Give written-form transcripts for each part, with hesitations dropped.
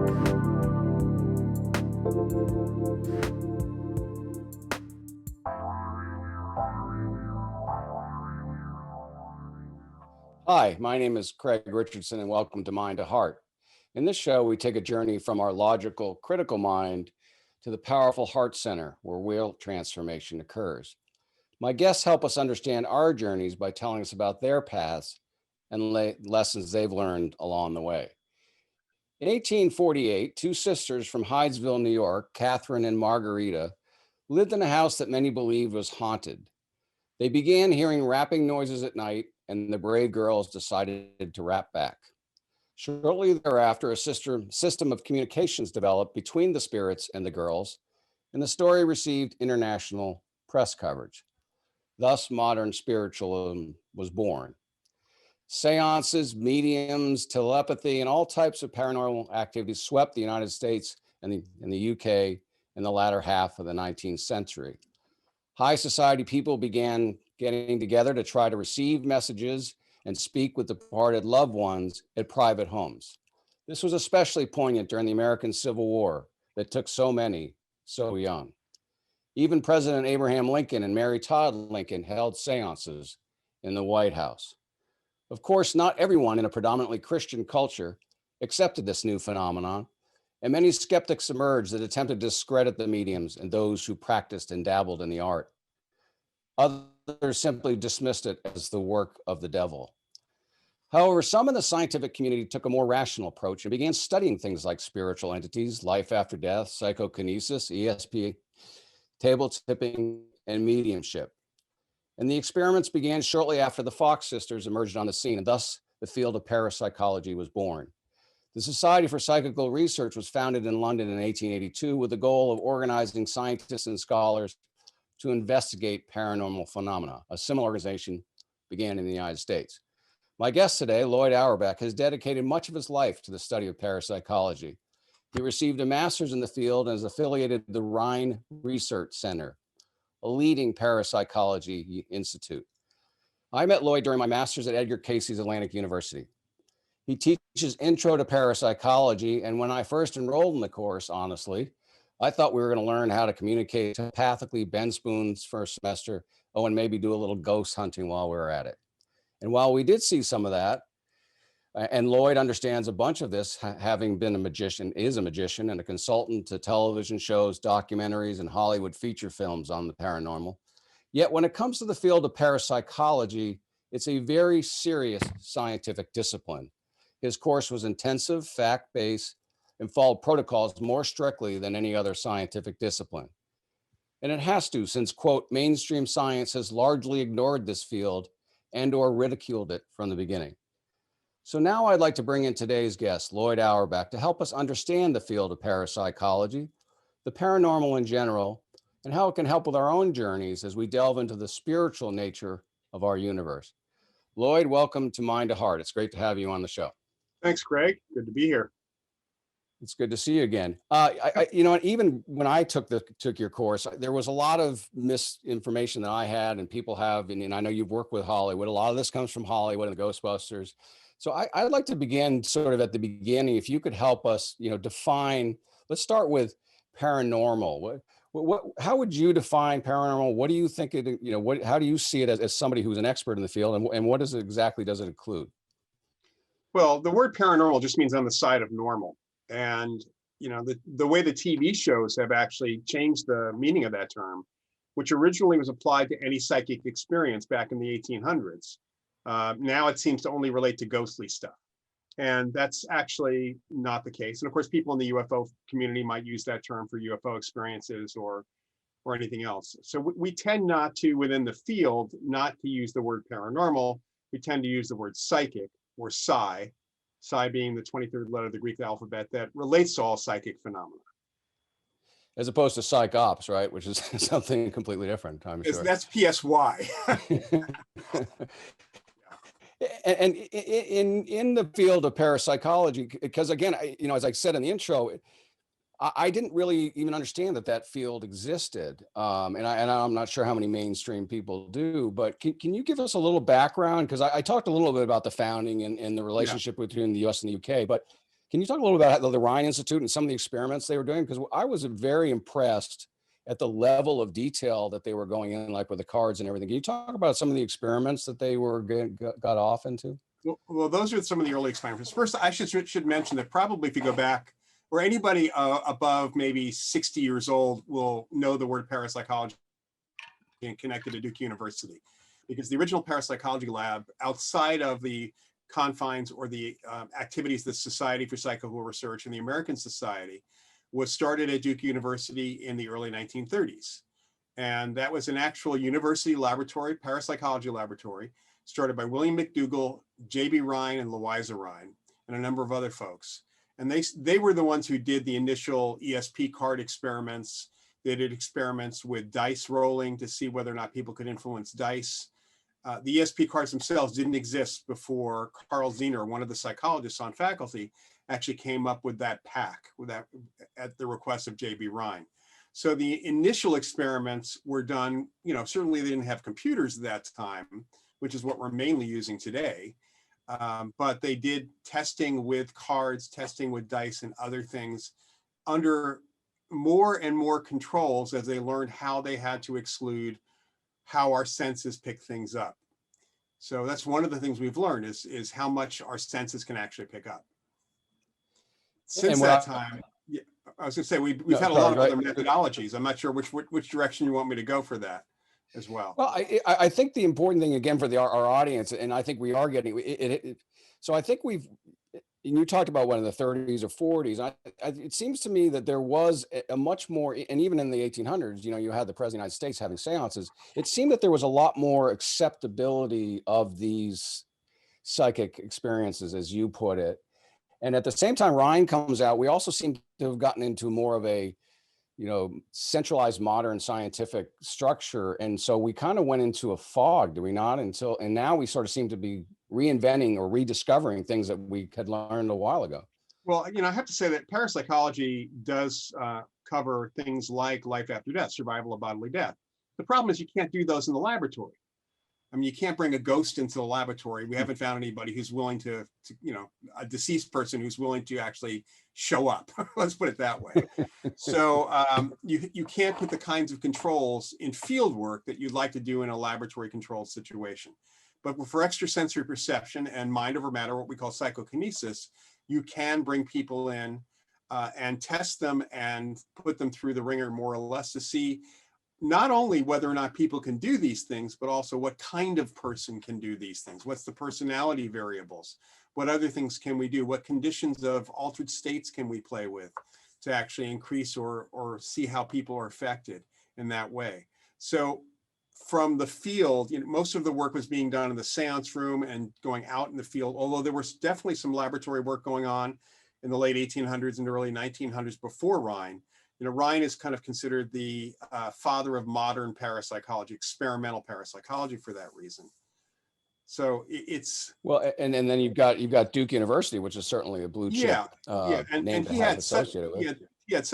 Hi, my name is Craig Richardson, and welcome to Mind to Heart. In this show, we take a journey from our logical, critical mind to the powerful heart center where real transformation occurs. My guests help us understand our journeys by telling us about their paths and lessons they've learned along the way. In 1848, two sisters from Hydesville, New York, Catherine and Margarita, lived in a house that many believed was haunted. They began hearing rapping noises at night, and the brave girls decided to rap back. Shortly thereafter, a system of communications developed between the spirits and the girls, and the story received international press coverage. Thus, modern spiritualism was born. Seances, mediums, telepathy, and all types of paranormal activities swept the United States and the UK in the latter half of the 19th century. High society people began getting together to try to receive messages and speak with departed loved ones at private homes. This was especially poignant during the American Civil War that took so many so young. Even President Abraham Lincoln and Mary Todd Lincoln held seances in the White House. Of course, not everyone in a predominantly Christian culture accepted this new phenomenon, and many skeptics emerged that attempted to discredit the mediums and those who practiced and dabbled in the art. Others simply dismissed it as the work of the devil. However, some in the scientific community took a more rational approach and began studying things like spiritual entities, life after death, psychokinesis, ESP, table tipping, and mediumship. And the experiments began shortly after the Fox sisters emerged on the scene, and thus the field of parapsychology was born. The Society for Psychical Research was founded in London in 1882 with the goal of organizing scientists and scholars to investigate paranormal phenomena. A similar organization began in the United States. My guest today, Loyd Auerbach, has dedicated much of his life to the study of parapsychology. He received a master's in the field and is affiliated with the Rhine Research Center, a leading parapsychology institute. I met Loyd during my master's at Edgar Cayce's Atlantic University. He teaches intro to parapsychology, and when I first enrolled in the course, honestly, I thought we were going to learn how to communicate telepathically, bend spoons for a semester, and maybe do a little ghost hunting while we were at it. And while we did see some of that, and Loyd understands a bunch of this, having been a magician, is a magician and a consultant to television shows, documentaries, and Hollywood feature films on the paranormal. Yet when it comes to the field of parapsychology, it's a very serious scientific discipline. His course was intensive, fact-based, and followed protocols more strictly than any other scientific discipline. And it has to, since, quote, mainstream science has largely ignored this field and or ridiculed it from the beginning. So now I'd like to bring in today's guest, Loyd Auerbach, to help us understand the field of parapsychology, the paranormal in general, and how it can help with our own journeys as we delve into the spiritual nature of our universe. Loyd, welcome to Mind to Heart. It's great to have you on the show. Thanks, Greg. Good to be here. It's good to see you again. Even when I took your course, there was a lot of misinformation that I had and people have, and I know you've worked with Hollywood. A lot of this comes from Hollywood and the Ghostbusters. So I'd like to begin sort of at the beginning. If you could help us, define. Let's start with paranormal. How would you define paranormal? What do you think it? How do you see it as somebody who's an expert in the field, and what does it include? Well, the word paranormal just means on the side of normal. And, the way the TV shows have actually changed the meaning of that term, which originally was applied to any psychic experience back in the 1800s. Now it seems to only relate to ghostly stuff. And that's actually not the case. And of course, people in the UFO community might use that term for UFO experiences or anything else. So we tend not to, within the field, not to use the word paranormal. We tend to use the word psychic or psi being the 23rd letter of the Greek alphabet that relates to all psychic phenomena. As opposed to psych ops, right? Which is something completely different, I'm sure. That's PSY. And in the field of parapsychology, because again, as I said in the intro, I didn't really even understand that field existed. And I'm not sure how many mainstream people do, but can you give us a little background? Because I talked a little bit about the founding and the relationship between the US and the UK, but Can you talk a little about the Rhine Institute and some of the experiments they were doing? Because I was very impressed at the level of detail that they were going in, like with the cards and everything. Can you talk about some of the experiments that they were got off into? Well, those are some of the early experiments. First, I should mention that probably if you go back, or anybody above maybe 60 years old will know the word parapsychology and connected to Duke University, because the original parapsychology lab, outside of the confines or the activities of the Society for Psychical Research and the American Society, was started at Duke University in the early 1930s. And that was an actual university laboratory, parapsychology laboratory, started by William McDougall, J.B. Rhine, and Louisa Rhine, and a number of other folks. And they were the ones who did the initial ESP card experiments. They did experiments with dice rolling to see whether or not people could influence dice. The ESP cards themselves didn't exist before Carl Zener, one of the psychologists on faculty, actually came up with that pack at the request of J.B. Rhine. So the initial experiments were done, certainly they didn't have computers at that time, which is what we're mainly using today. But they did testing with cards, testing with dice and other things under more and more controls as they learned how they had to exclude how our senses pick things up. So that's one of the things we've learned is how much our senses can actually pick up. Since that time, yeah, I was going to say we've had a lot of other methodologies. I'm not sure which direction you want me to go for that as well. Well, I think the important thing again for our audience, and I think we are getting it. So I think and you talked about one in the 30s or 40s. It seems to me that there was a much more, and even in the 1800s, you had the President of the United States having seances. It seemed that there was a lot more acceptability of these psychic experiences, as you put it. And at the same time, Rhine comes out, we also seem to have gotten into more of a, centralized modern scientific structure. And so we kind of went into a fog, do we not? And now we sort of seem to be reinventing or rediscovering things that we had learned a while ago. Well, I have to say that parapsychology does cover things like life after death, survival of bodily death. The problem is you can't do those in the laboratory. I mean, you can't bring a ghost into the laboratory. We haven't found anybody who's willing to a deceased person who's willing to actually show up. Let's put it that way. So you can't put the kinds of controls in field work that you'd like to do in a laboratory controlled situation. But for extrasensory perception and mind over matter, what we call psychokinesis, you can bring people in and test them and put them through the ringer more or less to see not only whether or not people can do these things, but also what kind of person can do these things. What's the personality variables? What other things can we do? What conditions of altered states can we play with to actually increase or see how people are affected in that way? So from the field, most of the work was being done in the seance room and going out in the field, although there was definitely some laboratory work going on in the late 1800s and early 1900s before Rhine. Rhine is kind of considered the father of modern parapsychology, experimental parapsychology for that reason. So it's well, and then you've got Duke University, which is certainly a blue chip name to have associated with. He had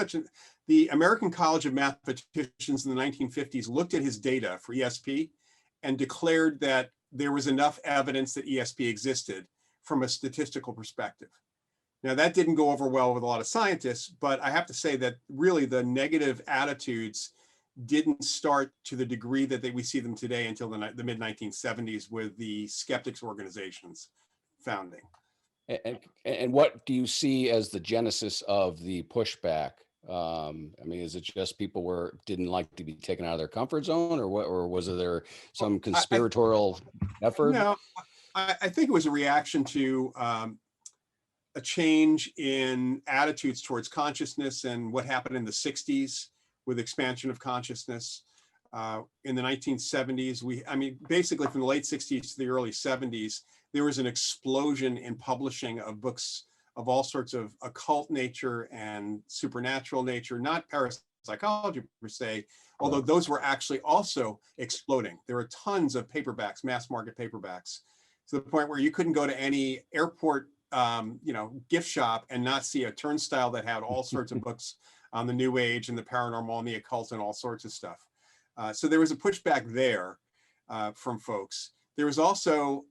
the American College of Mathematicians in the 1950s looked at his data for ESP and declared that there was enough evidence that ESP existed from a statistical perspective. Now, that didn't go over well with a lot of scientists, but I have to say that really the negative attitudes didn't start to the degree that we see them today until the mid-1970s with the skeptics organizations founding. And what do you see as the genesis of the pushback? I mean, is it just people didn't like to be taken out of their comfort zone, or what? Or was there some conspiratorial effort? No, I think it was a reaction to a change in attitudes towards consciousness and what happened in the 60s with expansion of consciousness. In the 1970s, basically from the late 60s to the early 70s, there was an explosion in publishing of books of all sorts of occult nature and supernatural nature, not parapsychology per se, although those were actually also exploding. There were tons of paperbacks, mass market paperbacks, to the point where you couldn't go to any airport gift shop and not see a turnstile that had all sorts of books on the New Age and the paranormal and the occult and all sorts of stuff. So there was a pushback there from folks. There was also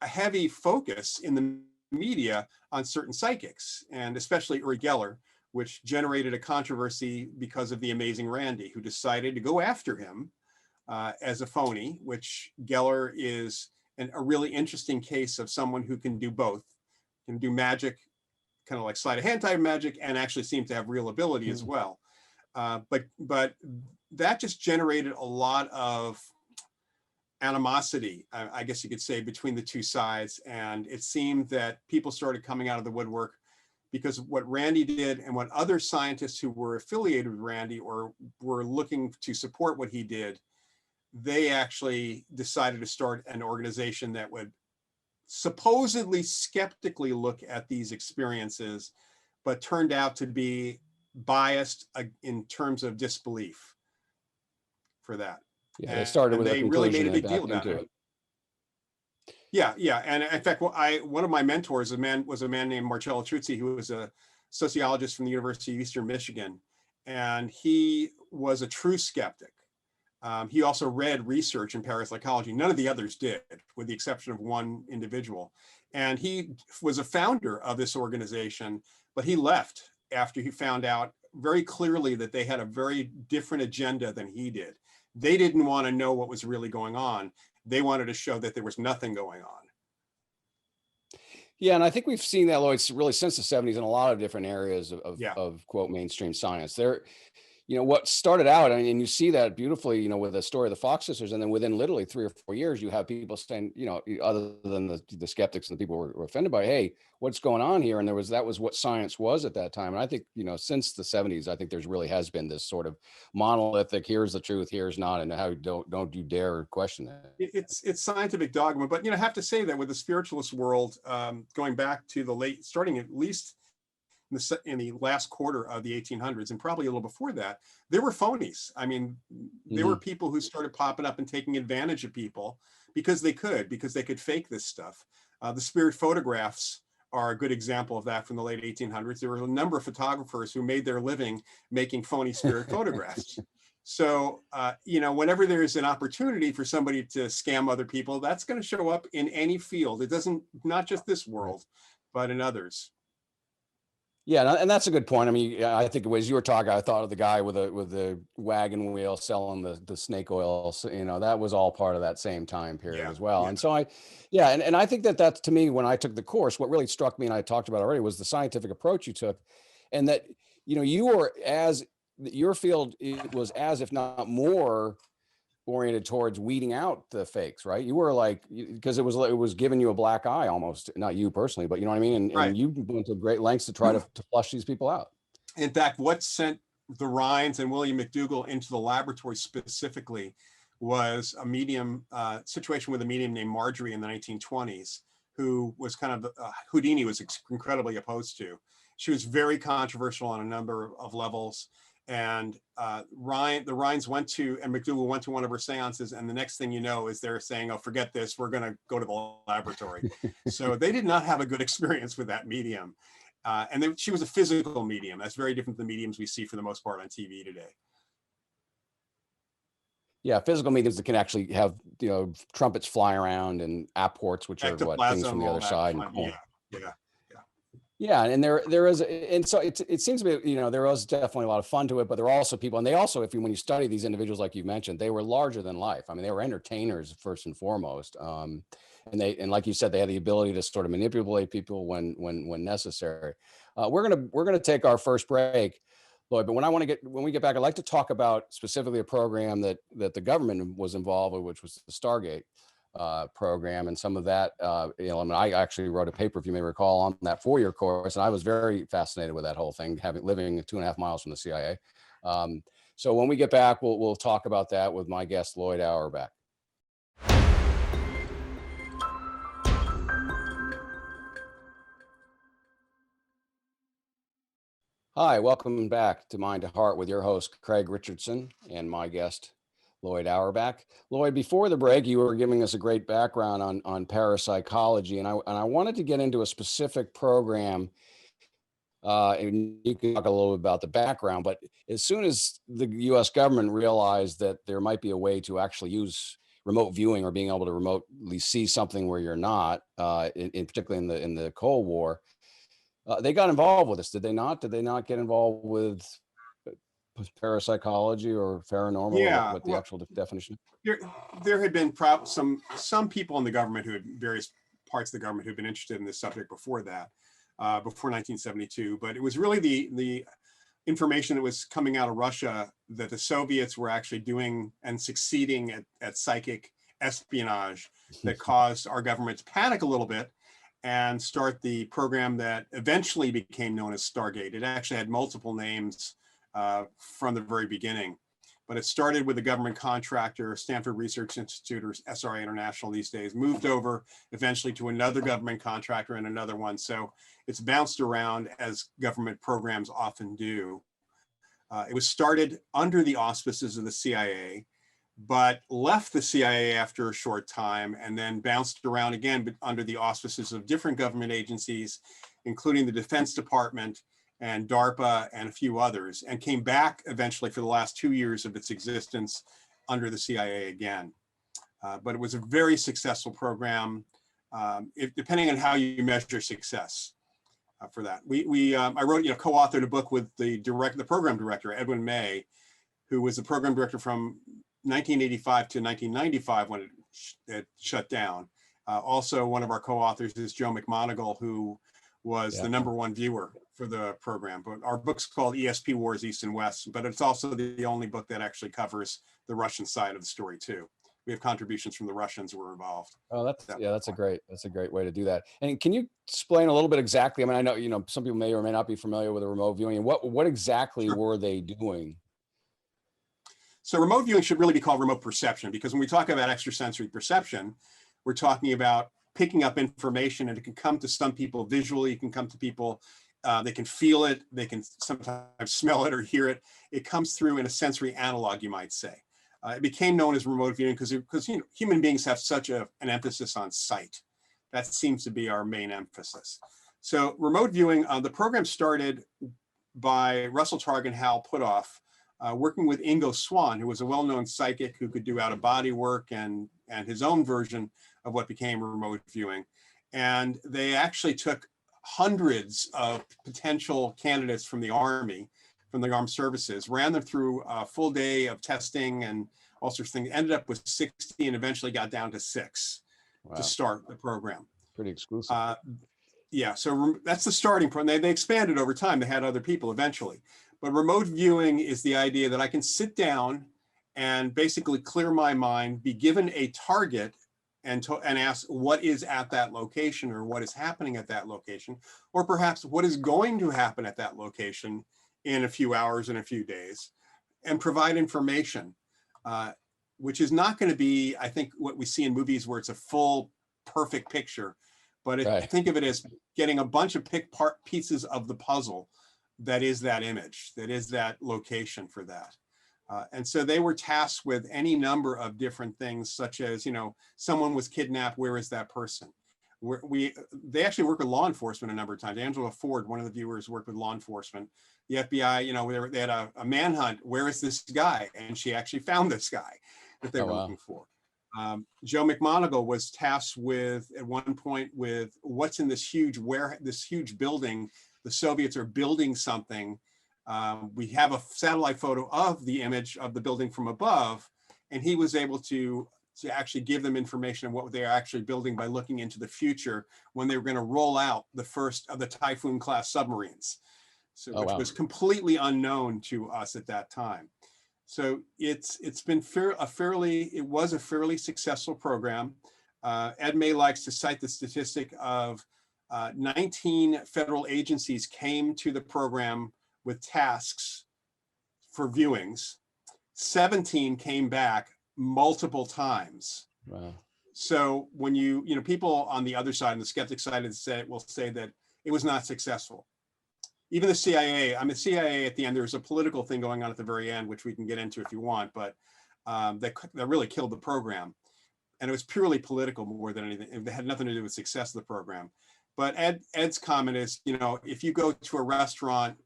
a heavy focus in the media on certain psychics, and especially Uri Geller, which generated a controversy because of the amazing Randy, who decided to go after him as a phony, which Geller is a really interesting case of someone who can do both, can do magic, kind of like sleight of hand type magic, and actually seem to have real ability as well. But that just generated a lot of animosity, I guess you could say, between the two sides. And it seemed that people started coming out of the woodwork because what Randy did and what other scientists who were affiliated with Randy or were looking to support what he did, they actually decided to start an organization that would supposedly skeptically look at these experiences, but turned out to be biased in terms of disbelief for that. Yeah, they started with a they really made conclusion a big and deal backed about into it. Yeah. And in fact, one of my mentors was a man named Marcello Truzzi, who was a sociologist from the University of Eastern Michigan. And he was a true skeptic. He also read research in parapsychology. None of the others did, with the exception of one individual. And he was a founder of this organization, but he left after he found out very clearly that they had a very different agenda than he did. They didn't want to know what was really going on. They wanted to show that there was nothing going on. Yeah, and I think we've seen that, Lloyd, really since the 70s in a lot of different areas Yeah. of quote mainstream science. There, what started out, and you see that beautifully, with the story of the Fox sisters, and then within literally 3 or 4 years, you have people saying, other than the skeptics and the people who were offended by, hey, what's going on here? And that was what science was at that time. And I think, since the 70s, I think there's really has been this sort of monolithic, here's the truth, here's not, and how don't you dare question it. It's scientific dogma, but I have to say that with the spiritualist world, going back to starting at least in the last quarter of the 1800s, and probably a little before that, there were phonies. I mean, there were people who started popping up and taking advantage of people because they could fake this stuff. The spirit photographs are a good example of that from the late 1800s. There were a number of photographers who made their living making phony spirit photographs. So, whenever there's an opportunity for somebody to scam other people, that's going to show up in any field. It doesn't, not just this world, but in others. Yeah, and that's a good point. I mean, I think as you were talking, I thought of the guy with the wagon wheel selling the snake oil. So, that was all part of that same time period as well. Yeah. And so and I think that's, to me, when I took the course, what really struck me, and I talked about already, was the scientific approach you took, and that you were your field was as if not more oriented towards weeding out the fakes, right? You were like, because it was giving you a black eye almost, not you personally, but you know what I mean? And, right. And you went to great lengths to try to flush these people out. In fact, what sent the Rhines and William McDougall into the laboratory specifically was a medium situation with a medium named Marjorie in the 1920s, who was kind of Houdini was incredibly opposed to. She was very controversial on a number of levels. And the Rhines went to, and McDougall went to one of her seances, and the next thing you know is they're saying, oh, forget this, we're going to go to the laboratory. So they did not have a good experience with that medium. And she was a physical medium. That's very different than the mediums we see for the most part on TV today. Yeah, physical mediums that can actually have, trumpets fly around and apports, which are things from the other side. Yeah, and there is, and so it seems to be, there was definitely a lot of fun to it, but there are also people, and they also, when you study these individuals, like you mentioned, they were larger than life. I mean, they were entertainers first and foremost, and like you said, they had the ability to sort of manipulate people when necessary. We're gonna take our first break, Lloyd, but when we get back, I'd like to talk about specifically a program that the government was involved with, which was the Stargate program, and some of that, I actually wrote a paper, if you may recall, on that 4-year course, and I was very fascinated with that whole thing, living 2.5 miles from the CIA. So when we get back, we'll talk about that with my guest, Loyd Auerbach. Hi, welcome back to Mind to Heart with your host, Craig Richardson, and my guest, Loyd Auerbach. Lloyd, before the break, you were giving us a great background on parapsychology, and I wanted to get into a specific program, and you can talk a little bit about the background, but as soon as the U.S. government realized that there might be a way to actually use remote viewing or being able to remotely see something where you're not, particularly in the Cold War. They got involved with this, did they not? Did they not get involved with parapsychology or paranormal, or Yeah, what the well, actual definition? there there had been some people in the government who had various parts of the government who'd been interested in this subject before that, before 1972. But it was really the information that was coming out of Russia that the Soviets were actually doing and succeeding at psychic espionage that caused our government to panic a little bit and start the program that eventually became known as Stargate. It actually had multiple names from the very beginning, but it started with a government contractor, Stanford Research Institute, or SRI International these days, moved over eventually to another government contractor and another one. So it's bounced around as government programs often do. It was started under the auspices of the CIA, but left the CIA after a short time and then bounced around again, but under the auspices of different government agencies, including the Defense Department and DARPA and a few others, and came back eventually for the last 2 years of its existence under the CIA again. But it was a very successful program, depending on how you measure success. For that, I wrote, co-authored a book with the program director, Edwin May, who was the program director from 1985 to 1995 when it shut down. Also, one of our co-authors is Joe McMoneagle, who was the #1 viewer for the program. But our book's called ESP Wars East and West, but it's also the only book that actually covers the Russian side of the story too. We have contributions from the Russians who were involved. Oh, that's a great way to do that. And can you explain a little bit exactly? I mean, I know, some people may or may not be familiar with a remote viewing. And what exactly were they doing? So remote viewing should really be called remote perception, because when we talk about extrasensory perception, we're talking about picking up information, and it can come to some people visually, it can come to people, they can feel it, they can sometimes smell it or hear it. It comes through in a sensory analog, you might say. It became known as remote viewing because human beings have such an emphasis on sight. That seems to be our main emphasis. So remote viewing, the program started by Russell Targ and Hal Puthoff, working with Ingo Swann, who was a well-known psychic who could do out-of-body work and his own version of what became remote viewing. And they actually took hundreds of potential candidates from the Army, from the armed services, ran them through a full day of testing and all sorts of things, ended up with 60 and eventually got down to 6 to start the program. Pretty exclusive. Yeah, so that's the starting point. They expanded over time. They had other people eventually. But remote viewing is the idea that I can sit down and basically clear my mind, be given a target, and ask what is at that location, or what is happening at that location, or perhaps what is going to happen at that location in a few hours, in a few days, and provide information, which is not going to be, I think, what we see in movies where it's a full, perfect picture. But think of it as getting a bunch of pieces of the puzzle that is that image, that is that location for that. And so they were tasked with any number of different things, such as, someone was kidnapped, where is that person? They actually work with law enforcement a number of times. Angela Ford, one of the viewers, worked with law enforcement. The FBI, they had a manhunt, where is this guy? And she actually found this guy that they were looking for. Joe McMoneagle was tasked with, at one point, with what's in this huge building. The Soviets are building something. We have a satellite photo of the image of the building from above, and he was able to actually give them information on what they are actually building by looking into the future, when they were going to roll out the first of the Typhoon class submarines, which was completely unknown to us at that time. So it was a fairly successful program. Ed May likes to cite the statistic of 19 federal agencies came to the program with tasks for viewings. 17 came back multiple times. Wow. So when people on the other side, and the skeptic side, will say that it was not successful. Even the CIA, the CIA at the end, there's a political thing going on at the very end, which we can get into if you want, but that really killed the program. And it was purely political more than anything. It had nothing to do with success of the program. But Ed's comment is, if you go to a restaurant,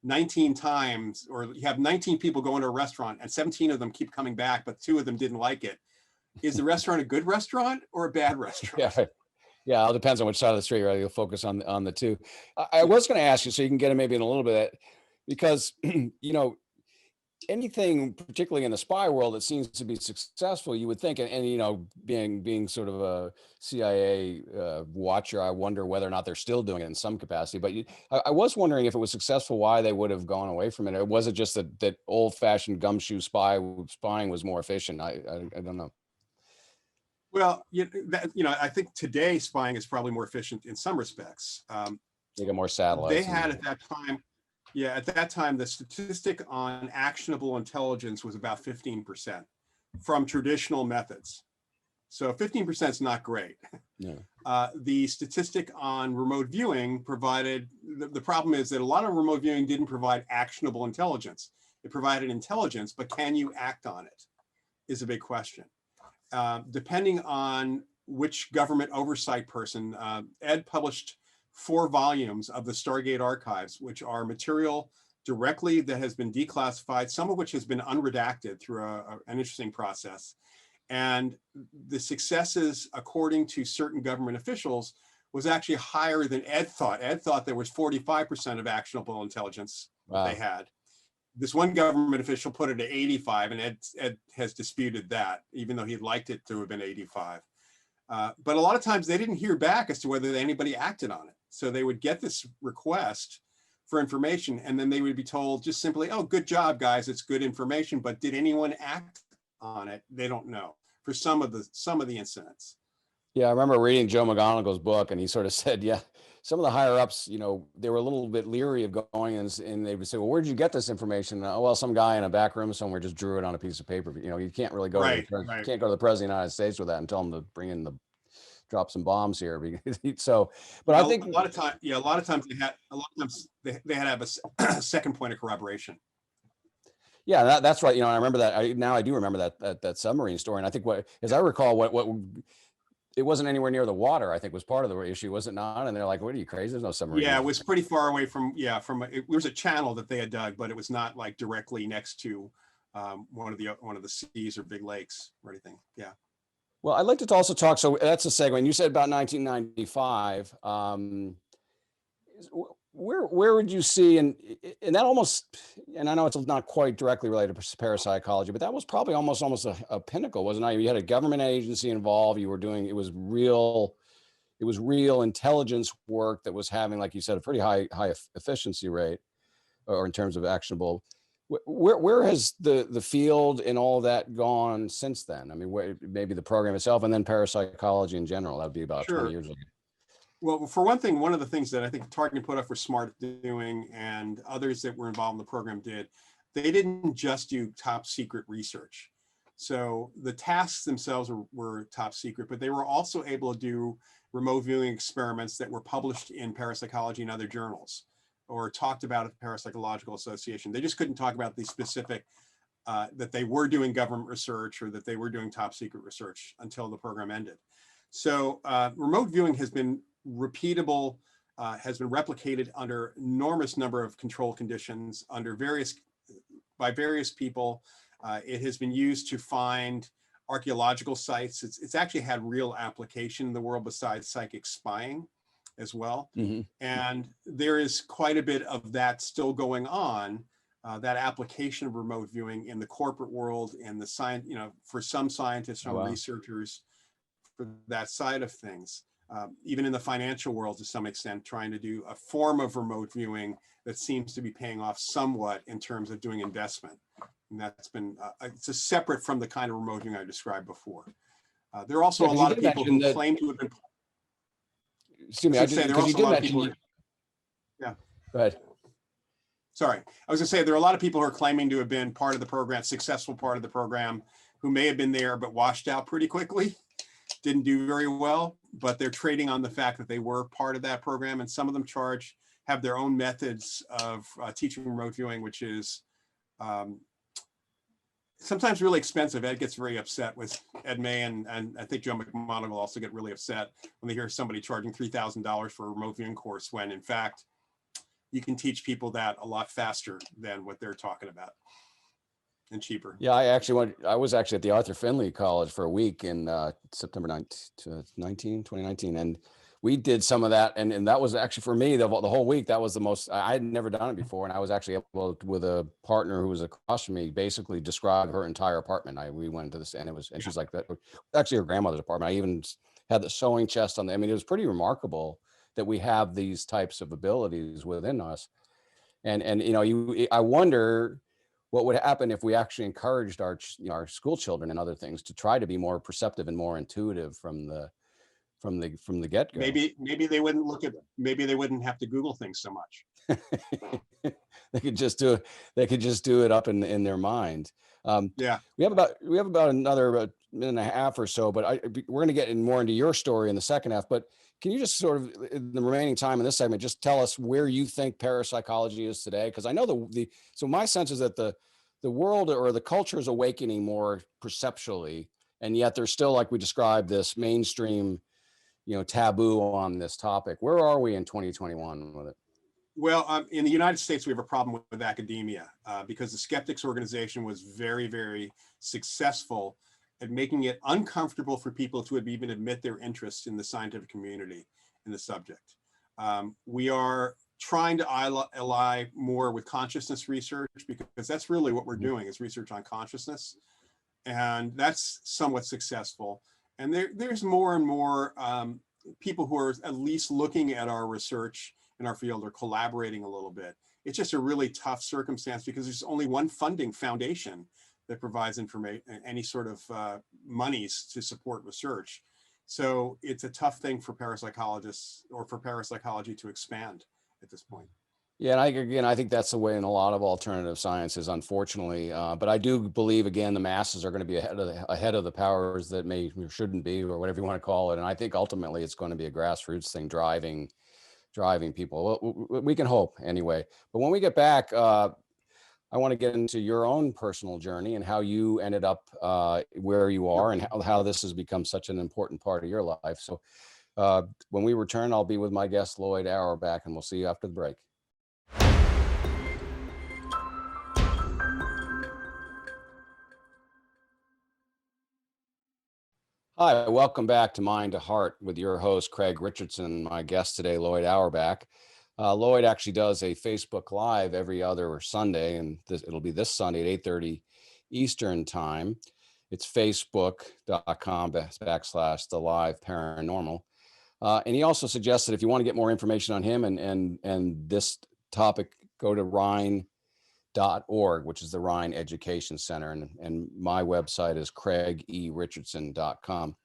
19 times, or you have 19 people go into a restaurant and 17 of them keep coming back, but 2 of them didn't like it. Is the restaurant a good restaurant or a bad restaurant? Yeah. Yeah, it depends on which side of the street, right? You'll focus on the two. I was going to ask you, so you can get it maybe in a little bit, because anything, particularly in the spy world, that seems to be successful, you would think, and being sort of a CIA watcher, I wonder whether or not they're still doing it in some capacity. But I was wondering if it was successful, why they would have gone away from it, or was it just that old-fashioned gumshoe spying was more efficient? I don't know. Well, I think today spying is probably more efficient in some respects. They got more satellites. They had at that time, at that time, the statistic on actionable intelligence was about 15% from traditional methods. So 15% is not great. Yeah. The statistic on remote viewing provided, the problem is that a lot of remote viewing didn't provide actionable intelligence. It provided intelligence, but can you act on it is a big question. Depending on which government oversight person, Ed published 4 volumes of the Stargate archives, which are material directly that has been declassified, some of which has been unredacted through an interesting process. And the successes, according to certain government officials, was actually higher than Ed thought. Ed thought there was 45% of actionable intelligence they had. This one government official put it at 85, and Ed has disputed that, even though he'd liked it to have been 85. But a lot of times they didn't hear back as to whether anybody acted on it. So they would get this request for information, and then they would be told just simply, oh, good job, guys, it's good information, but did anyone act on it? They don't know for some of the incidents. Yeah, I remember reading Joe McGonigal's book, and he sort of said, yeah, some of the higher ups, they were a little bit leery of going, and they would say, well, where'd you get this information? Oh, well, some guy in a back room somewhere just drew it on a piece of paper. You can't really go right, to you can't go to the president of the United States with that and tell him to drop some bombs here. So, but I think a lot of times they had to have a second point of corroboration. Yeah, that's right. I remember that. I do remember that submarine story, and I think as I recall, what it wasn't anywhere near the water, I think, was part of the issue, was it not? And they're like, what are you, crazy? There's no submarine. Yeah, it was pretty far away from there was a channel that they had dug, but it was not like directly next to one of the seas or big lakes or anything. Yeah. Well, I'd like to also talk, so that's a segue. And you said about 1995. Where would you see, and that almost, and I know it's not quite directly related to parapsychology, but that was probably almost a pinnacle, wasn't it? You had a government agency involved. You were doing, it was real intelligence work that was having, like you said, a pretty high efficiency rate, or in terms of actionable. Where has the field and all that gone since then? I mean, maybe the program itself, and then parapsychology in general. That'd be about 20 years ago. Well, for one thing, one of the things that I think Target Put Up for Smart doing, and others that were involved in the program did, they didn't just do top secret research. So the tasks themselves were top secret, but they were also able to do remote viewing experiments that were published in Parapsychology and other journals, or talked about at the Parapsychological Association. They just couldn't talk about the specific, that they were doing government research or that they were doing top secret research until the program ended. So remote viewing has been repeatable, has been replicated under enormous number of control conditions by various people. It has been used to find archaeological sites. It's actually had real application in the world besides psychic spying as well. Mm-hmm. And there is quite a bit of that still going on, that application of remote viewing in the corporate world, in the science, for some scientists and researchers, for that side of things. Even in the financial world, to some extent, trying to do a form of remote viewing that seems to be paying off somewhat in terms of doing investment. And that's been, it's a separate from the kind of remote viewing I described before. There are also a lot of people who claim to have been. Excuse me, I say there are also a lot of people. Yeah. Go ahead. Sorry, I was gonna say there are a lot of people who are claiming to have been part of the program, successful part of the program, who may have been there but washed out pretty quickly. Didn't do very well, but they're trading on the fact that they were part of that program, and some of them have their own methods of teaching remote viewing, which is sometimes really expensive. Ed gets very upset with Ed May, and I think Joe McMonagle will also get really upset when they hear somebody charging $3,000 for a remote viewing course, when in fact you can teach people that a lot faster than what they're talking about, and cheaper. Yeah, I was actually at the Arthur Findlay College for a week in September 2019. And we did some of that. And that was actually, for me, the whole week, that was the most, I had never done it before. And I was actually able, with a partner who was across from me, basically describe her entire apartment. We went to this, and she's like, that actually her grandmother's apartment. I even had the sewing chest on. I mean, it was pretty remarkable that we have these types of abilities within us. And I wonder what would happen if we actually encouraged our school children and other things to try to be more perceptive and more intuitive from the get-go. Maybe they wouldn't maybe they wouldn't have to Google things so much. They could just do it up in their mind. Yeah. We have about another minute and a half or so, but we're going to get more into your story in the second half. But can you just sort of, in the remaining time in this segment, just tell us where you think parapsychology is today? Because I know so my sense is that the world or the culture is awakening more perceptually, and yet there's still, like we described, this mainstream, taboo on this topic. Where are we in 2021 with it? Well, in the United States, we have a problem with academia because the Skeptics organization was very, very successful at making it uncomfortable for people to even admit their interest in the scientific community in the subject. We are trying to ally more with consciousness research, because that's really what we're doing, is research on consciousness. And that's somewhat successful. And there's more and more people who are at least looking at our research in our field, or collaborating a little bit. It's just a really tough circumstance because there's only one funding foundation that provides information, any sort of monies to support research. So it's a tough thing for parapsychologists or for parapsychology to expand at this point. Yeah, and I think that's the way in a lot of alternative sciences, unfortunately. But I do believe, again, the masses are going to be ahead of the powers that may or shouldn't be, or whatever you want to call it. And I think ultimately it's going to be a grassroots thing driving people. Well, we can hope anyway. But when we get back, I want to get into your own personal journey and how you ended up where you are, and how this has become such an important part of your life. So when we return, I'll be with my guest, Loyd Auerbach, and we'll see you after the break. Hi, welcome back to Mind to Heart with your host, Craig Richardson. My guest today, Loyd Auerbach. Loyd actually does a Facebook Live every other Sunday, and it'll be this Sunday at 8:30 Eastern Time. It's facebook.com/The Live Paranormal. And he also suggests that if you want to get more information on him and this topic, go to Rhine.org, which is the Rhine Education Center. And my website is craigericardson.com.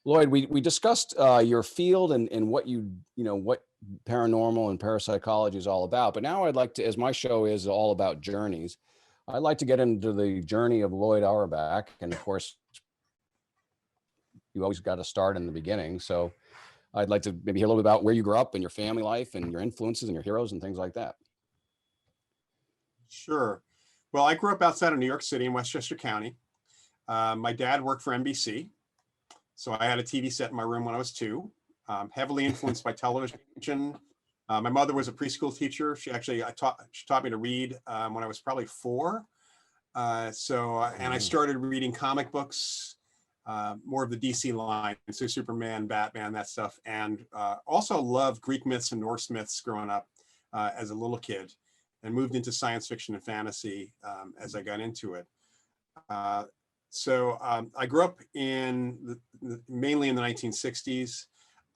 Loyd, we discussed your field and what what paranormal and parapsychology is all about. But now I'd like to, as my show is all about journeys, I'd like to get into the journey of Loyd Auerbach. And of course, you always got to start in the beginning. So I'd like to maybe hear a little bit about where you grew up and your family life and your influences and your heroes and things like that. Sure. Well, I grew up outside of New York City in Westchester County. My dad worked for NBC. So I had a TV set in my room when I was 2, heavily influenced by television. My mother was a preschool teacher. She taught me to read when I was probably 4. And I started reading comic books, more of the DC line, so Superman, Batman, that stuff. And also loved Greek myths and Norse myths growing up as a little kid, and moved into science fiction and fantasy as I got into it. So I grew up mainly in the 1960s.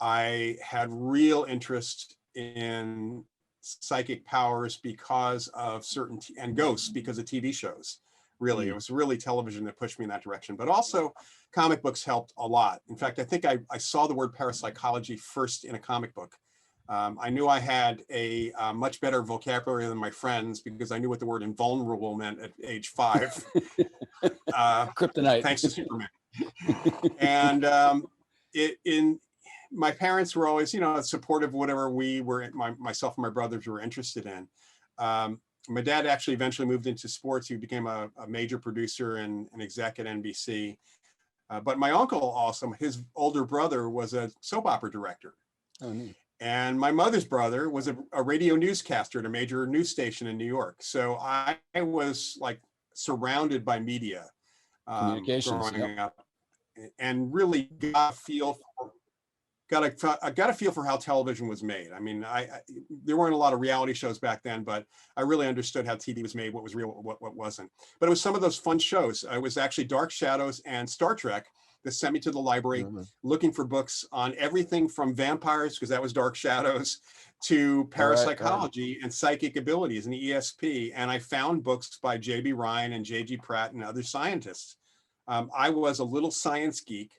I had real interest in psychic powers because of and ghosts because of TV shows. Really, it was really television that pushed me in that direction. But also comic books helped a lot. In fact, I think I saw the word parapsychology first in a comic book. I knew I had a much better vocabulary than my friends because I knew what the word invulnerable meant at age 5. Kryptonite. Thanks to Superman. And my parents were always, supportive of whatever myself and my brothers were interested in. My dad actually eventually moved into sports. He became a major producer and an exec at NBC. But my uncle also, his older brother was a soap opera director. Oh, neat. And my mother's brother was a radio newscaster at a major news station in New York. So I was like surrounded by media Communications. Yep. growing up, and really got a feel for how television was made. I mean, there weren't a lot of reality shows back then, but I really understood how TV was made, what was real, what wasn't. But it was some of those fun shows. It was actually Dark Shadows and Star Trek that sent me to the library looking for books on everything from vampires, because that was Dark Shadows, to parapsychology and psychic abilities and ESP. And I found books by J.B. Rhine and J.G. Pratt and other scientists. I was a little science geek.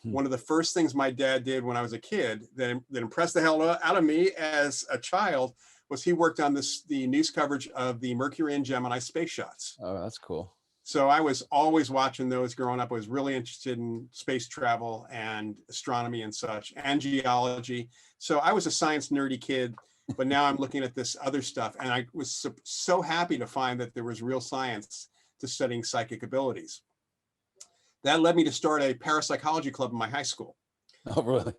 One of the first things my dad did when I was a kid that impressed the hell out of me as a child was he worked on the news coverage of the Mercury and Gemini space shots. Oh, that's cool. So I was always watching those growing up. I was really interested in space travel and astronomy and such, and geology. So I was a science nerdy kid, but now I'm looking at this other stuff. And I was so happy to find that there was real science to studying psychic abilities. That led me to start a parapsychology club in my high school. Oh, really?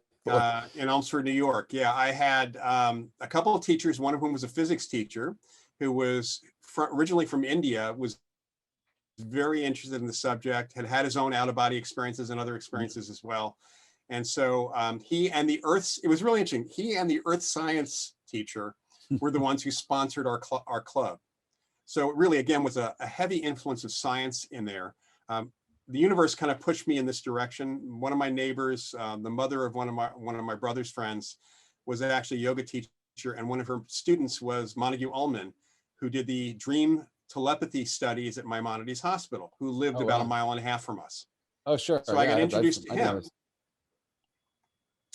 In Elmsford, New York. Yeah, I had a couple of teachers, one of whom was a physics teacher who was originally from India, was very interested in the subject, had his own out-of-body experiences and other experiences as well. And so it was really interesting. He and the earth science teacher were the ones who sponsored our club. So it really, again, was a heavy influence of science in there. The universe kind of pushed me in this direction. One of my neighbors, the mother of one of my brother's friends, was actually a yoga teacher, and one of her students was Montague Ullman, who did the dream telepathy studies at Maimonides Hospital, who lived about a mile and a half from us. Oh, sure. So I got introduced to him.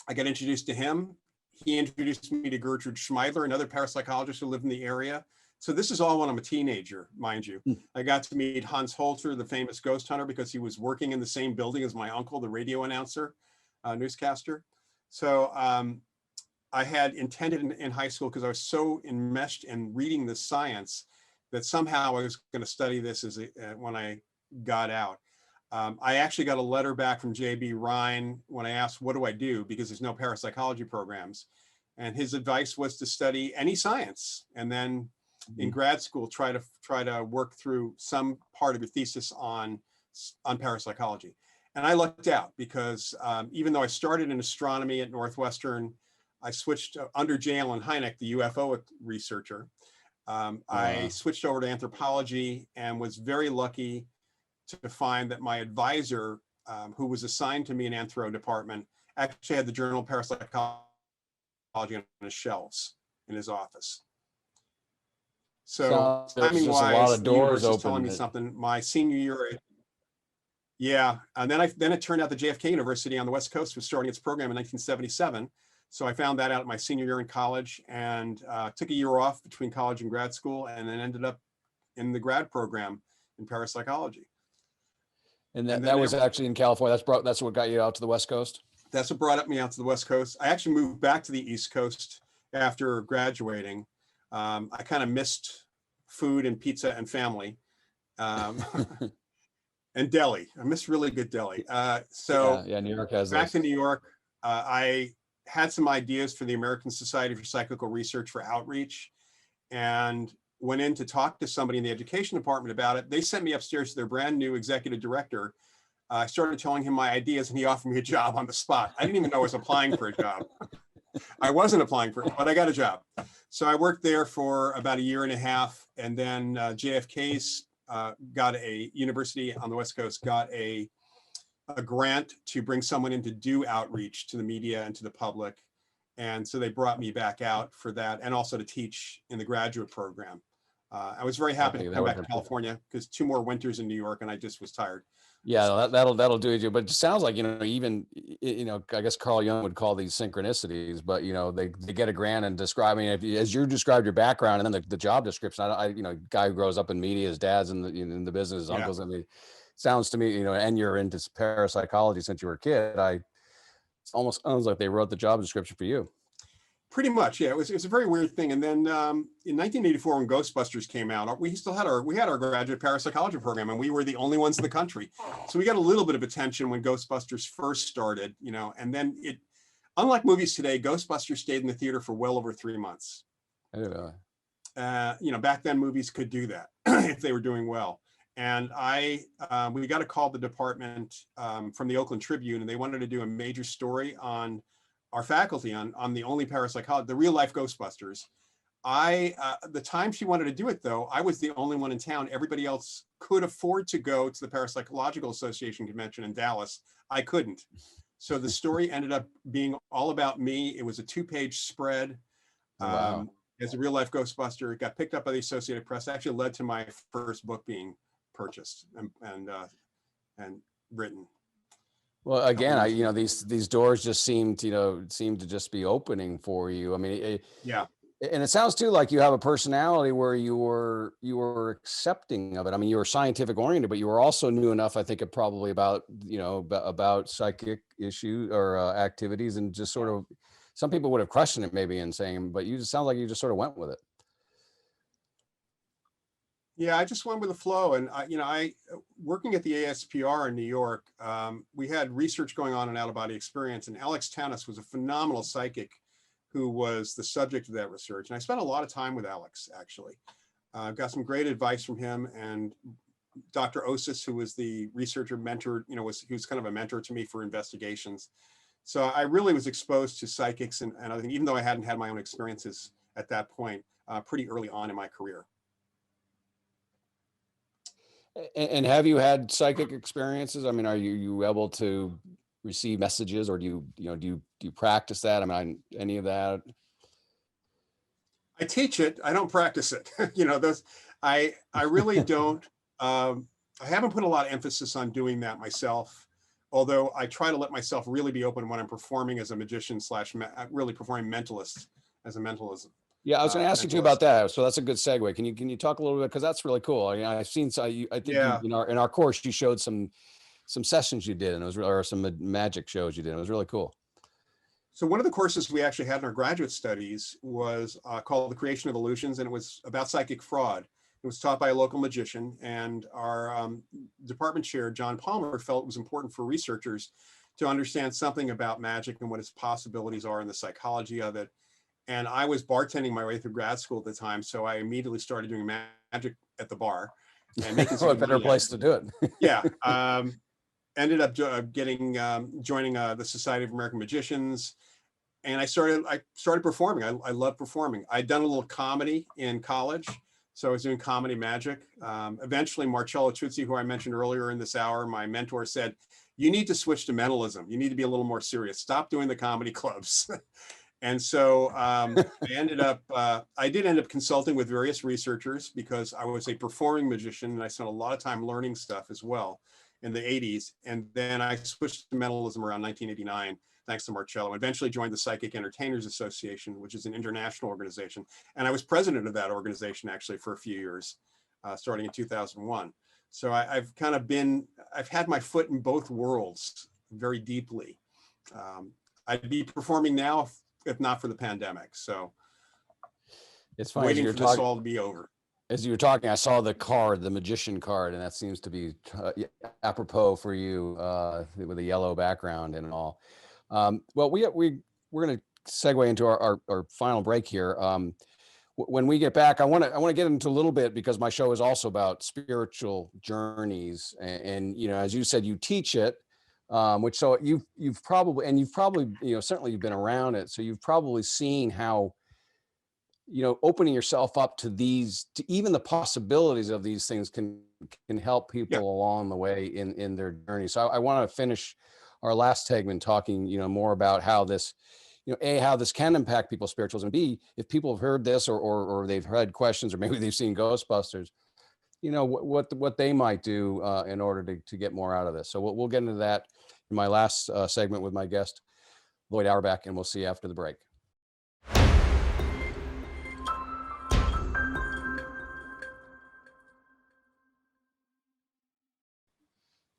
I got introduced to him. He introduced me to Gertrude Schmeidler, another parapsychologist who lived in the area. So this is all when I'm a teenager, mind you. I got to meet Hans Holzer, the famous ghost hunter, because he was working in the same building as my uncle, the radio announcer, newscaster. So I had intended in high school, because I was so enmeshed in reading the science, that somehow I was going to study this when I got out. I actually got a letter back from J.B. Rhine when I asked, what do I do? Because there's no parapsychology programs. And his advice was to study any science, and then in grad school, try to work through some part of your thesis on parapsychology. And I lucked out, because even though I started in astronomy at Northwestern, I switched under J. Allen Hynek, the UFO researcher. I switched over to anthropology and was very lucky to find that my advisor, who was assigned to me in anthro department, actually had the journal Parapsychology on his shelves in his office. So timing wise, the universe is telling me something. My senior year, yeah, and then it turned out that JFK University on the West Coast was starting its program in 1977. So I found that out my senior year in college, and took a year off between college and grad school, and then ended up in the grad program in parapsychology. And that was actually in California. That's what got you out to the West Coast? That's what brought me out to the West Coast. I actually moved back to the East Coast after graduating. I kind of missed food and pizza and family, and deli. I missed really good deli. So yeah, New York has back to New York. I had some ideas for the American Society for Psychical Research for outreach, and went in to talk to somebody in the education department about it. They sent me upstairs to their brand new executive director. I started telling him my ideas, and he offered me a job on the spot. I didn't even know I was applying for a job. I wasn't applying for it, but I got a job. So I worked there for about a year and a half, and then JFK's got a university on the West Coast, got a grant to bring someone in to do outreach to the media and to the public. And so they brought me back out for that, and also to teach in the graduate program. I was very happy to come back to California, because 2 more winters in New York, and I just was tired. Yeah, that'll do it. But it sounds like, even, I guess Carl Jung would call these synchronicities, but, they get a grant and describe, as you described your background and then the job description, guy who grows up in media, his dad's in the business, his uncles, sounds to me, and you're into parapsychology since you were a kid. It almost sounds like they wrote the job description for you. Pretty much, yeah. It was a very weird thing. And then in 1984, when Ghostbusters came out, we still had our graduate parapsychology program, and we were the only ones in the country. So we got a little bit of attention when Ghostbusters first started, and then Unlike movies today, Ghostbusters stayed in the theater for well over 3 months. Back then movies could do that if they were doing well. And we got a call to the department from the Oakland Tribune, and they wanted to do a major story on our faculty on the only parapsychology, the real life Ghostbusters. The time she wanted to do it, though, I was the only one in town. Everybody else could afford to go to the Parapsychological Association convention in Dallas. I couldn't. So the story ended up being all about me. It was a 2-page spread. Wow. As a real life Ghostbuster. It got picked up by the Associated Press. It actually led to my first book being purchased and written. Well, again, these doors just seem to just be opening for you. I mean, yeah. And it sounds too like you have a personality where you were accepting of it. I mean, you were scientific oriented, but you were also knew enough, I think, probably about psychic issues or activities, and just sort of, some people would have questioned it maybe and saying, but you just sound like you just sort of went with it. Yeah, I just went with the flow. And I working at the ASPR in New York, we had research going on in out-of-body experience, and Alex Tannis was a phenomenal psychic who was the subject of that research. And I spent a lot of time with Alex, actually. Got some great advice from him, and Dr. Osis, who was the researcher mentor, he was kind of a mentor to me for investigations. So I really was exposed to psychics and I think, even though I hadn't had my own experiences at that point, pretty early on in my career. And have you had psychic experiences? I mean, are you able to receive messages, or do you practice that? I mean, any of that? I teach it. I don't practice it. I really don't. I haven't put a lot of emphasis on doing that myself, although I try to let myself really be open when I'm performing as a magician / really performing mentalist as a mentalism. Yeah, I was going to ask you too about that. So that's a good segue. Can you talk a little bit, because that's really cool. I mean, I've seen. I think in our course you showed some sessions you did, and it was, or some magic shows you did. It was really cool. So one of the courses we actually had in our graduate studies was called The Creation of Illusions, and it was about psychic fraud. It was taught by a local magician, and our department chair, John Palmer, felt it was important for researchers to understand something about magic and what its possibilities are and the psychology of it. And I was bartending my way through grad school at the time, so I immediately started doing magic at the bar and making some what better place to do it? Yeah. Ended up joining the Society of American Magicians, and I started performing. I love performing. I'd done a little comedy in college, so I was doing comedy magic. Eventually, Marcello Truzzi, who I mentioned earlier in this hour, my mentor, said, "You need to switch to mentalism. You need to be a little more serious. Stop doing the comedy clubs." And so I did end up consulting with various researchers, because I was a performing magician and I spent a lot of time learning stuff as well in the 80s. And then I switched to mentalism around 1989, thanks to Marcello. Eventually joined the Psychic Entertainers Association, which is an international organization. And I was president of that organization actually for a few years, starting in 2001. So I've had my foot in both worlds very deeply. I'd be performing now if not for the pandemic. So it's funny, waiting for this all to be over. As you were talking, I saw the card, the magician card, and that seems to be apropos for you, with a yellow background and all. Well, we're going to segue into our final break here. When we get back, I want to get into a little bit, because my show is also about spiritual journeys, and as you said, you teach it. Which, so you've probably certainly you've been around it, so you've probably seen how opening yourself up to even the possibilities of these things can help people along the way in their journey. So I want to finish our last segment talking more about how this how this can impact people's spiritualism, and B, if people have heard this or they've had questions, or maybe they've seen Ghostbusters, what they might do in order to get more out of this. So we'll get into that in my last segment with my guest, Loyd Auerbach, and we'll see you after the break.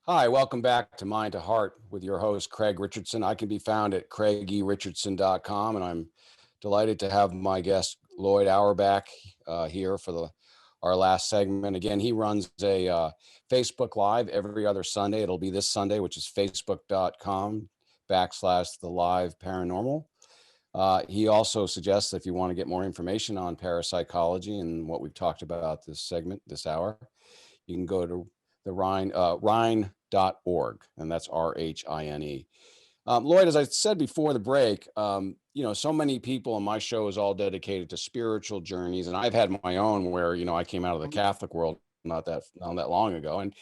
Hi, welcome back to Mind to Heart with your host, Craig Richardson. I can be found at craigyrichardson.com, and I'm delighted to have my guest, Loyd Auerbach, here for our last segment. Again, he runs a Facebook Live every other Sunday. It'll be this Sunday, which is facebook.com /the live paranormal. He also suggests if you want to get more information on parapsychology and what we've talked about this hour, you can go to the Rhine.org, and that's RHINE. Loyd, as I said before the break, so many people in my show is all dedicated to spiritual journeys, and I've had my own where, I came out of the Catholic world not that long ago, and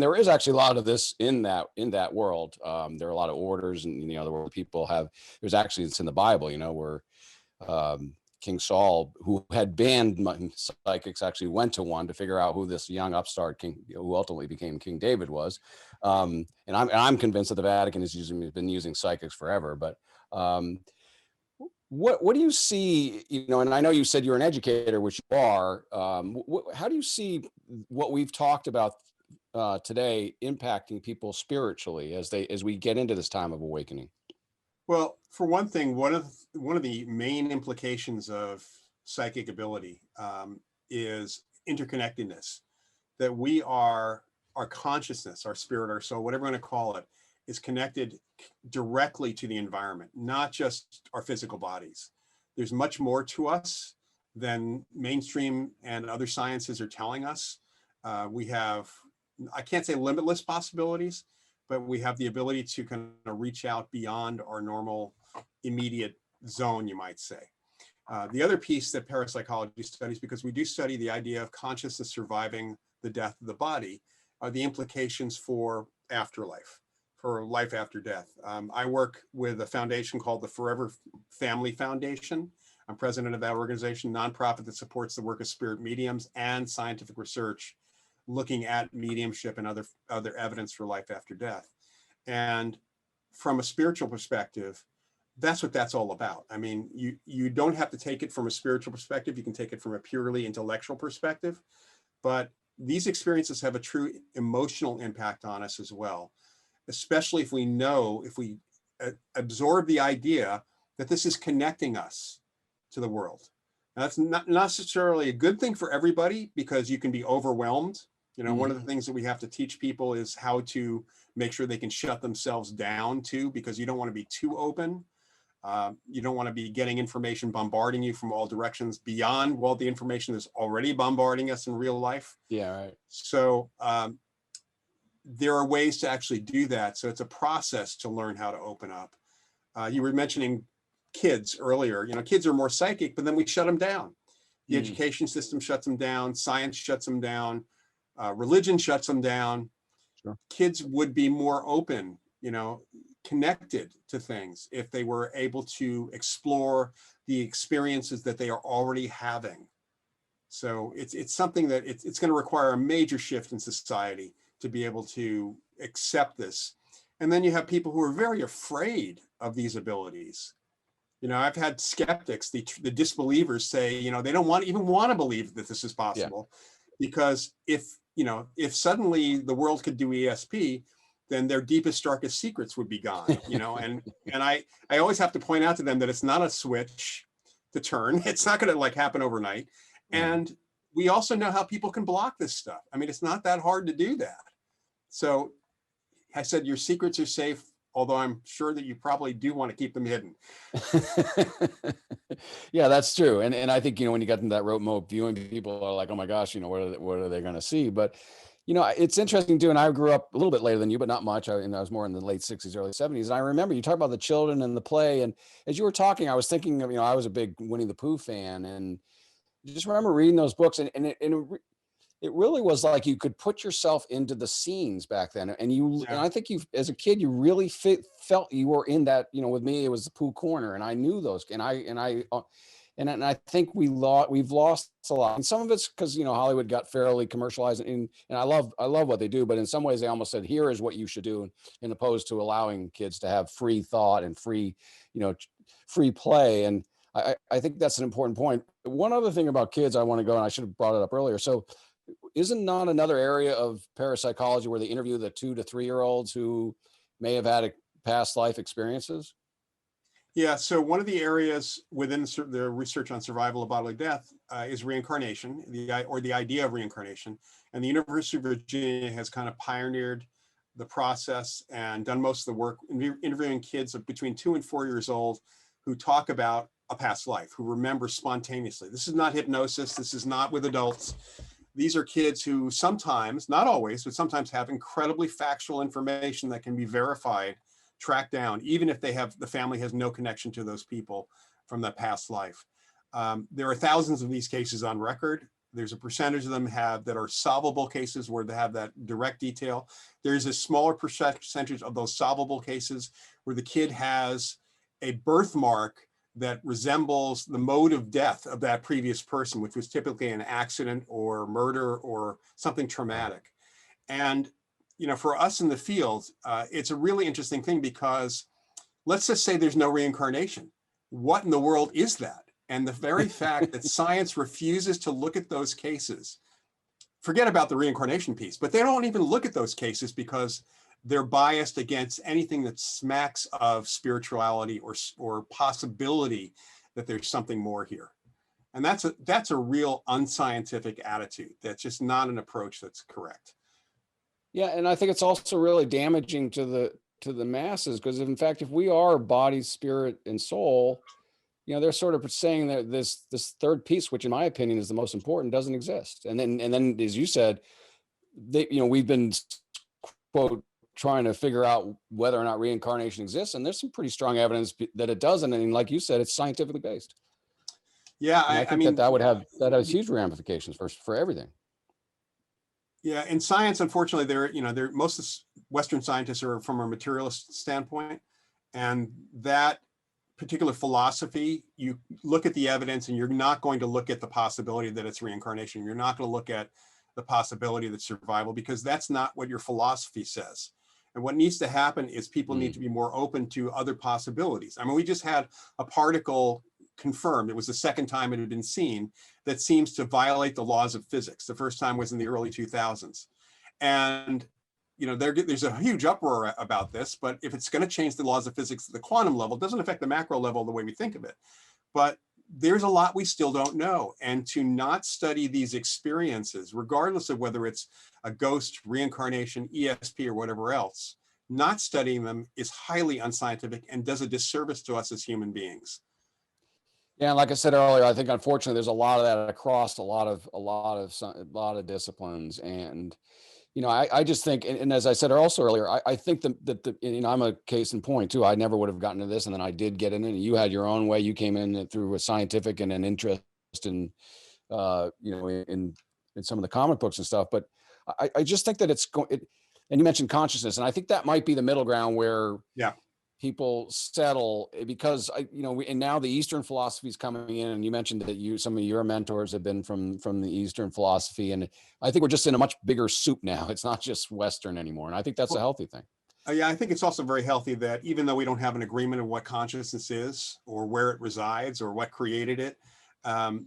there is actually a lot of this in that world. There are a lot of orders, and where people have. There's actually, it's in the Bible, where King Saul, who had banned psychics, actually went to one to figure out who this young upstart king, who ultimately became King David, was. And I'm convinced that the Vatican has been using psychics forever. But what do you see? And I know you said you're an educator, which you are. How do you see what we've talked about today impacting people spiritually as we get into this time of awakening? Well, for one thing, one of the main implications of psychic ability is interconnectedness. That our consciousness, our spirit, our soul, whatever you want to call it, is connected directly to the environment, not just our physical bodies. There's much more to us than mainstream and other sciences are telling us. We have, I can't say limitless possibilities, but we have the ability to kind of reach out beyond our normal immediate zone, you might say. The other piece that parapsychology studies, because we do study the idea of consciousness surviving the death of the body, are the implications for afterlife, for life after death. I work with a foundation called the Forever Family Foundation. I'm president of that organization, nonprofit that supports the work of spirit mediums and scientific research looking at mediumship and other evidence for life after death. And from a spiritual perspective, that's what that's all about. I mean, you don't have to take it from a spiritual perspective. You can take it from a purely intellectual perspective, but these experiences have a true emotional impact on us as well, especially if we absorb the idea that this is connecting us to the world. Now, that's not necessarily a good thing for everybody, because you can be overwhelmed. One of the things that we have to teach people is how to make sure they can shut themselves down too, because you don't want to be too open. You don't want to be getting information bombarding you from all directions beyond the information that's already bombarding us in real life. Yeah, right. So there are ways to actually do that. So it's a process to learn how to open up. You were mentioning kids earlier. Kids are more psychic, but then we shut them down. The education system shuts them down. Science shuts them down. Religion shuts them down. Sure. Kids would be more open, connected to things if they were able to explore the experiences that they are already having. So it's something that it's going to require a major shift in society to be able to accept this. And then you have people who are very afraid of these abilities. I've had skeptics, the disbelievers, say, they don't even want to believe that this is possible. Yeah. Because if suddenly the world could do ESP, then their deepest, darkest secrets would be gone, and I always have to point out to them that it's not a switch to turn. It's not going to happen overnight. And we also know how people can block this stuff. I mean, it's not that hard to do that. So I said, your secrets are safe, although I'm sure that you probably do want to keep them hidden. Yeah, that's true. And I think, when you get into that remote viewing, people are like, oh my gosh, what are they going to see? But, it's interesting too. And I grew up a little bit later than you, but not much. I was more in the late 60s, early 70s. And I remember you talk about the children and the play. And as you were talking, I was thinking of, I was a big Winnie the Pooh fan, and just remember reading those books, and it really was like you could put yourself into the scenes back then. And and I think as a kid, you really felt you were in that, with me, it was the Pooh Corner, and I knew those, and I think we've lost a lot. And some of it's because, Hollywood got fairly commercialized, and I love what they do, but in some ways they almost said, here is what you should do, in opposed to allowing kids to have free thought and free play. And I think that's an important point. One other thing about kids I want to go, and I should have brought it up earlier. So isn't not another area of parapsychology where they interview the 2 to 3 year olds who may have had past life experiences? Yeah, so one of the areas within the research on survival of bodily death is reincarnation, the idea of reincarnation. And the University of Virginia has kind of pioneered the process and done most of the work interviewing kids of between 2 and 4 years old who talk about a past life, who remember spontaneously. This is not hypnosis. This is not with adults. These are kids who sometimes, not always, but sometimes have incredibly factual information that can be verified, tracked down, even if the family has no connection to those people from that past life. There are thousands of these cases on record. There's a percentage of them that are solvable cases where they have that direct detail. There's a smaller percentage of those solvable cases where the kid has a birthmark that resembles the mode of death of that previous person, which was typically an accident or murder or something traumatic. And, for us in the field, it's a really interesting thing because let's just say there's no reincarnation. What in the world is that? And the very fact that science refuses to look at those cases, forget about the reincarnation piece, but they don't even look at those cases because they're biased against anything that smacks of spirituality or possibility that there's something more here. And that's a real unscientific attitude. That's just not an approach that's correct. Yeah, and I think it's also really damaging to the masses, because in fact, if we are body, spirit, and soul, they're sort of saying that this third piece, which in my opinion is the most important, doesn't exist. And then as you said, we've been, quote, trying to figure out whether or not reincarnation exists, and there's some pretty strong evidence that it doesn't. And like you said, it's scientifically based. Yeah, and I think that has huge ramifications for everything. Yeah, in science, unfortunately, most of Western scientists are from a materialist standpoint, and that particular philosophy, you look at the evidence and you're not going to look at the possibility that it's reincarnation. You're not going to look at the possibility that survival, because that's not what your philosophy says. And what needs to happen is people need to be more open to other possibilities. I mean, we just had a particle confirmed. It was the second time it had been seen that seems to violate the laws of physics. The first time was in the early 2000s. And there's a huge uproar about this, but if it's going to change the laws of physics at the quantum level, it doesn't affect the macro level the way we think of it. But there's a lot we still don't know. And to not study these experiences, regardless of whether it's a ghost, reincarnation, ESP, or whatever else, not studying them is highly unscientific and does a disservice to us as human beings. Yeah, like I said earlier, I think unfortunately there's a lot of that across a lot of disciplines. And I just think, and as I said also earlier, I think that I'm a case in point too. I never would have gotten to this, and then I did get in it. And you had your own way. You came in through a scientific and an interest in, in some of the comic books and stuff. But I just think that and you mentioned consciousness, and I think that might be the middle ground where people settle, because and now the Eastern philosophy is coming in, and you mentioned that some of your mentors have been from the Eastern philosophy, and I think we're just in a much bigger soup now. It's not just Western anymore, and I think that's a healthy thing. Yeah, I think it's also very healthy that even though we don't have an agreement of what consciousness is or where it resides or what created it,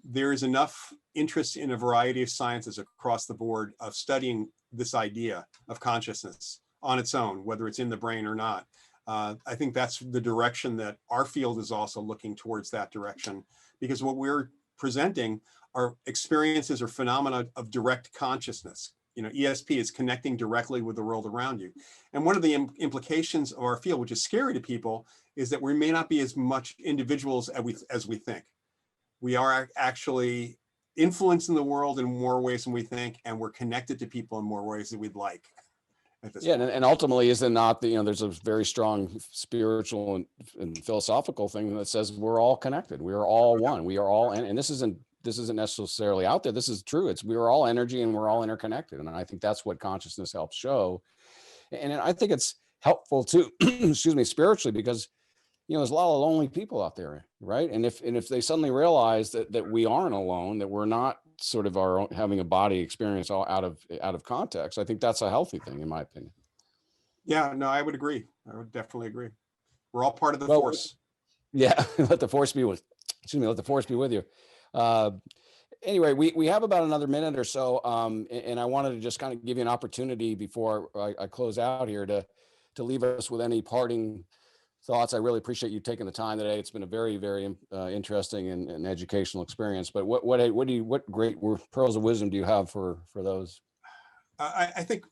there is enough interest in a variety of sciences across the board of studying this idea of consciousness on its own, whether it's in the brain or not. I think that's the direction that our field is also looking towards, that direction, because what we're presenting are experiences or phenomena of direct consciousness. ESP is connecting directly with the world around you. And one of the implications of our field, which is scary to people, is that we may not be as much individuals as we think. We are actually influencing the world in more ways than we think, and we're connected to people in more ways than we'd like. Yeah, and ultimately, is it not there's a very strong spiritual and philosophical thing that says we're all connected, we are all one, we are all, and this isn't necessarily out there. This is true. We're all energy and we're all interconnected, and I think that's what consciousness helps show. And I think it's helpful too, excuse me, spiritually, because there's a lot of lonely people out there, right? And if they suddenly realize that we aren't alone, that we're not sort of our own, having a body experience all out of context, I think that's a healthy thing, in my opinion. Yeah, no, I would agree. I would definitely agree. We're all part of the force. Yeah, let the force be with you. Anyway, we have about another minute or so, and I wanted to just kind of give you an opportunity before I close out here to leave us with any parting thoughts. I really appreciate you taking the time today. It's been a very, very interesting and educational experience. But what great pearls of wisdom do you have for those? I think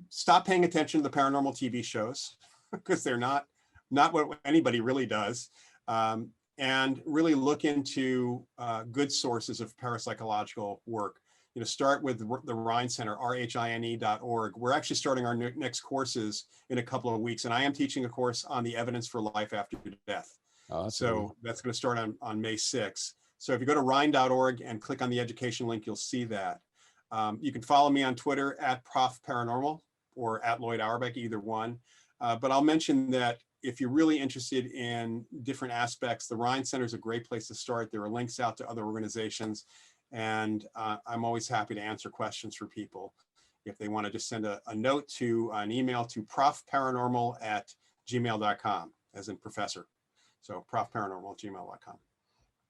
stop paying attention to the paranormal TV shows because they're not what anybody really does, and really look into good sources of parapsychological work. Start with the Rhine Center, rhine.org. We're actually starting our next courses in a couple of weeks, and I am teaching a course on the evidence for life after death. Oh, so that's going to start on May 6th. So if you go to rhine.org and click on the education link, you'll see that. You can follow me on Twitter at Prof Paranormal or at Loyd Auerbach, either one. But I'll mention that if you're really interested in different aspects, the Rhine Center is a great place to start. There are links out to other organizations, and I'm always happy to answer questions for people. If they want to just send an email to profparanormal@gmail.com, as in professor. So profparanormal@gmail.com.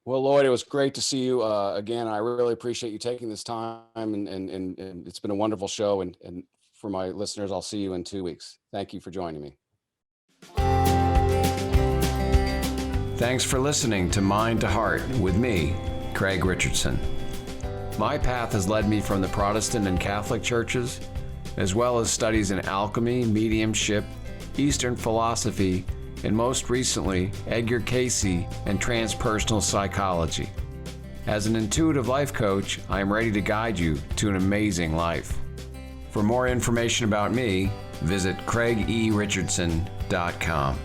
Well, Loyd, it was great to see you again. I really appreciate you taking this time, and it's been a wonderful show. And for my listeners, I'll see you in 2 weeks. Thank you for joining me. Thanks for listening to Mind to Heart with me, Craig Richardson. My path has led me from the Protestant and Catholic churches, as well as studies in alchemy, mediumship, Eastern philosophy, and most recently, Edgar Cayce and transpersonal psychology. As an intuitive life coach, I am ready to guide you to an amazing life. For more information about me, visit craigericardson.com.